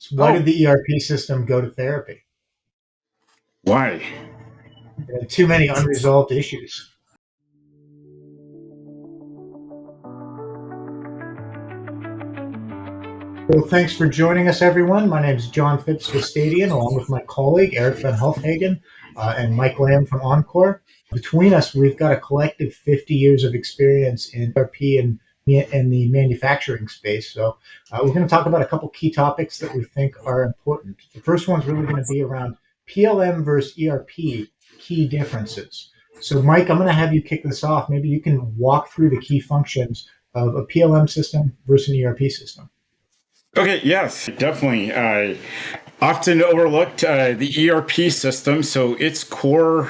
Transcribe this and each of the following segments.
So why Oh, did the ERP system go to therapy? why? It had too many unresolved issues. Well, thanks for joining us, everyone. My name is John Phipps with STAEDEAN, along with my colleague Eric Van Hofhagen and Mike Lamb from Encore. Between us, we've got a collective 50 years of experience in ERP and in the manufacturing space. So we're going to talk about a couple key topics that we think are important. The first one's really going to be around PLM versus ERP key differences. So, Mike, I'm going to have you kick this off. Maybe you can walk through the key functions of a PLM system versus an ERP system. Okay, yes, definitely. Often overlooked the ERP system. So its core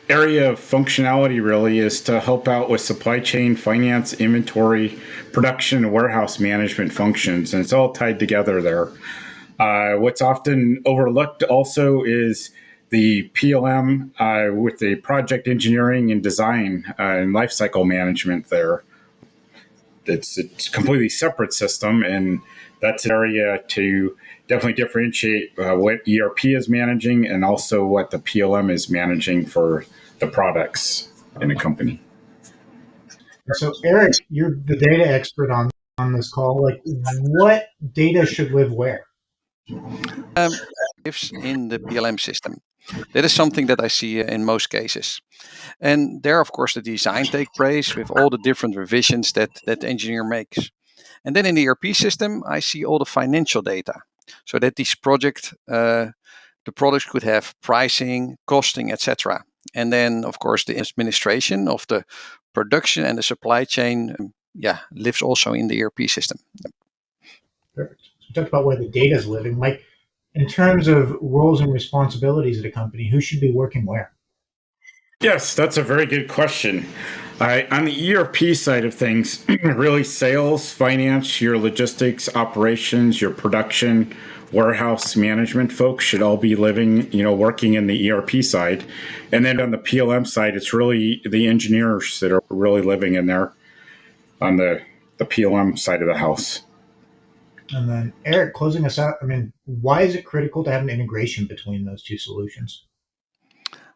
area of functionality really is to help out with supply chain, finance, inventory, production, and warehouse management functions, and it's all tied together there. What's often overlooked also is the PLM with the project engineering and design and lifecycle management there. It's a completely separate system, and that's an area to definitely differentiate what ERP is managing and also what the PLM is managing for the products in a company. And so, Eric, you're the data expert on this call. Like, what data should live where? Lives in the PLM system. That is something that I see in most cases. And there, of course, the design takes place with all the different revisions that the engineer makes. And then in the ERP system, I see all the financial data. So that the products could have pricing, costing, etc. And then, of course, the administration of the production and the supply chain, lives also in the ERP system. Perfect. So we talked about where the data is living. Mike, in terms of roles and responsibilities at a company, who should be working where? Yes, that's a very good question. On the ERP side of things, really sales, finance, your logistics, operations, your production, warehouse management folks should all be living, working in the ERP side. And then on the PLM side, it's really the engineers that are really living in there on the PLM side of the house. And then, Eric, closing us out. I mean, why is it critical to have an integration between those two solutions?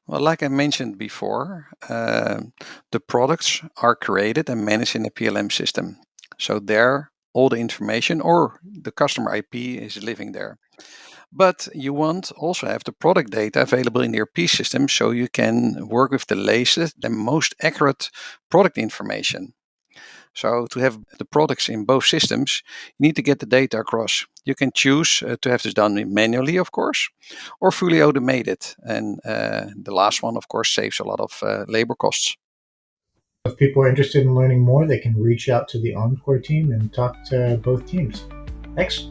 Well, like I mentioned before, the products are created and managed in the PLM system. So there, all the information or the customer IP is living there. But you want also have the product data available in the ERP system so you can work with the latest, the most accurate product information. So to have the products in both systems, you need to get the data across. You can choose to have this done manually, of course, or fully automated. And the last one, of course, saves a lot of labor costs. If people are interested in learning more, they can reach out to the Encore team and talk to both teams. Thanks.